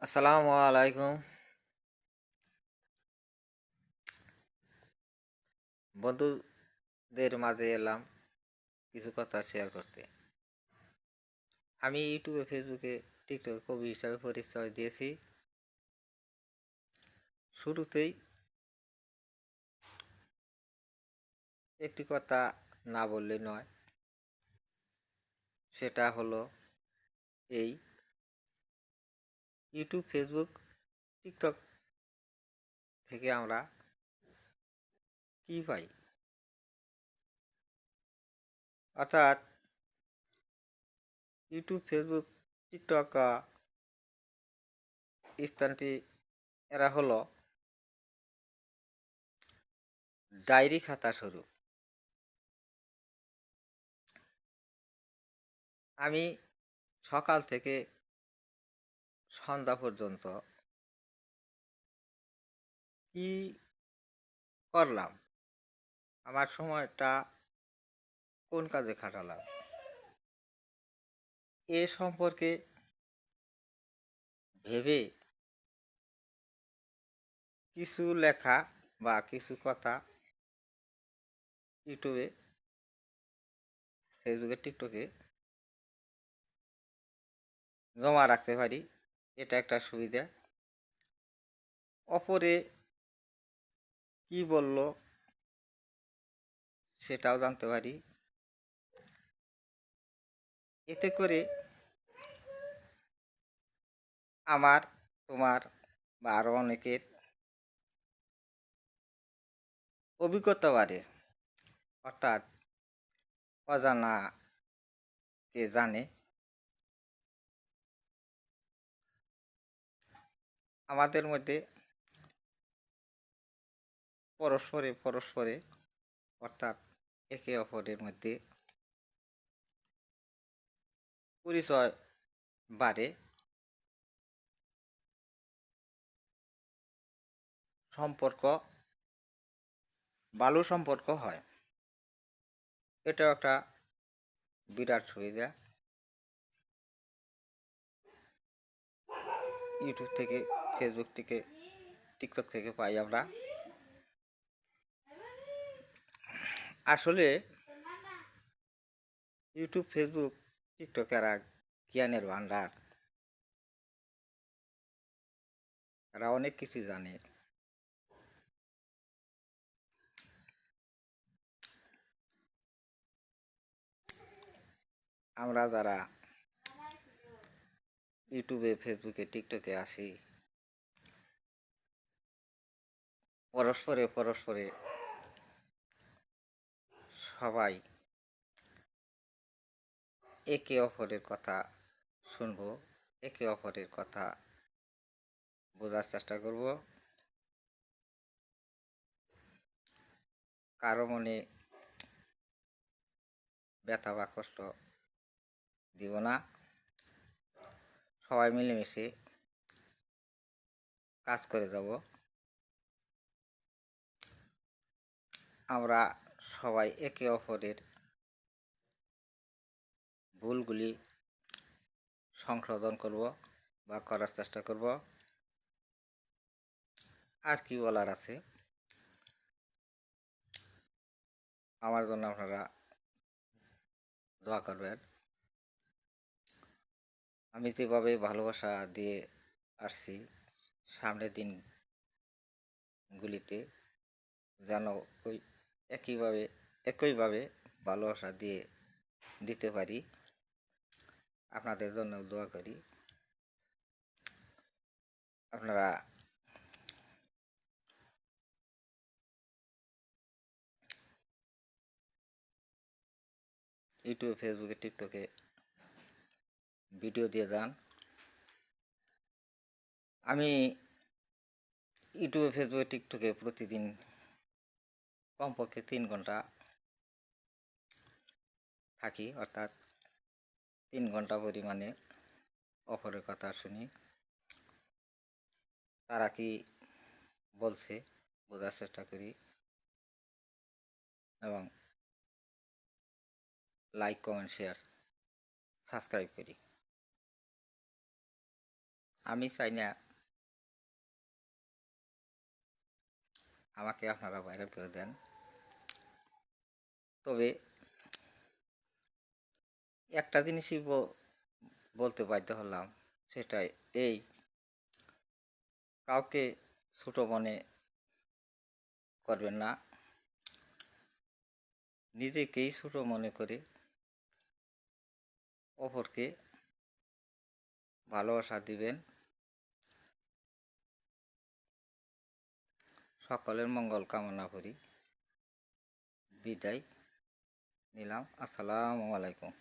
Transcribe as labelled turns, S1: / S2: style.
S1: আসসালামু আলাইকুম বন্ধুদের মাঝে এলাম কিছু কথা শেয়ার করতে। আমি ইউটিউবে, ফেসবুকে, টিকটকে কবি হিসাবে পরিচয় দিয়েছি। শুরুতেই একটি কথা না বললে নয়, সেটা হলো এই ইউটিউব, ফেসবুক, টিকটক থেকে আমরা কী পাই। অর্থাৎ ইউটিউব, ফেসবুক, টিকটক স্থানটি এরা হলো ডায়েরি খাতা স্বরূপ। আমি সকাল থেকে সন্ধ্যা পর্যন্ত কি করলাম, আমার সময়টা কোন কাজে খাটালাম, এ সম্পর্কে ভেবে কিছু লেখা বা কিছু কথা ইউটিউবে, ফেসবুকে, টিকটকে জমা রাখতে পারি। এটা একটা সুবিধা। অপরে কি বলল সেটাও জানতে পারি। এতে করে আমার, তোমার বা আরও অনেকের অভিজ্ঞতা বাড়ে। অর্থাৎ অজানা কে জানে। আমাদের মধ্যে পরস্পরে অর্থাৎ একে অপরের মধ্যে পরিচয় বাড়ে, সম্পর্ক, ভালো সম্পর্ক হয়। এটাও একটা বিরাট সুবিধা। ইউটিউব থেকে, ফেসবুক থেকে, টিকটক থেকে পাই আমরা। আসলে ইউটিউব, ফেসবুক, টিকটক এরা জ্ঞানের ভাণ্ডার। এরা অনেক কিছু জানে। আমরা যারা ইউটিউবে, ফেসবুকে, টিকটকে আসি, পরস্পরে সবাই একে অপরের কথা শুনবো, একে অপরের কথা বোঝার চেষ্টা করব। কারো মনে ব্যথা বা কষ্ট দিব না। সবাই মিলেমিশে কাজ করে যাব। আমরা সবাই একে অপরের ভুলগুলি সংশোধন করব বা করার চেষ্টা করব। আর কি বলার আছে, আমার জন্য আপনারা দোয়া করবেন। আমি যেভাবে ভালোবাসা দিয়ে আসছি, সামনের দিনগুলিতে যেন ওই একইভাবে ভালোবাসা দিতে পারি। আপনাদের জন্য দোয়া করি। আপনারা ইউটিউবে, ফেসবুকে, টিকটকে ভিডিও দিয়ে যান। আমি ইউটিউবে, ফেসবুকে, টিকটকে প্রতিদিন কমপক্ষে 3 ঘন্টা থাকি। অর্থাৎ 3 ঘন্টা পরিমাণে অপরের কথা শুনি। তারা কি বলছে বোঝার চেষ্টা করি এবং লাইক, কমেন্ট, শেয়ার, সাবস্ক্রাইব করি। আমি চাই না আমাকে আপনারা ভাইরাল করে দেন, তবে একটা জিনিসই বলতে বাধ্য হলাম, সেটাই এই কাউকে ছোট মনে করবেন না, নিজেকেই ছোট মনে করে অপরকে ভালোবাসা দিবেন। সকলের মঙ্গল কামনা করি, বিদায় নিলাম। আসসালামু আলাইকুম।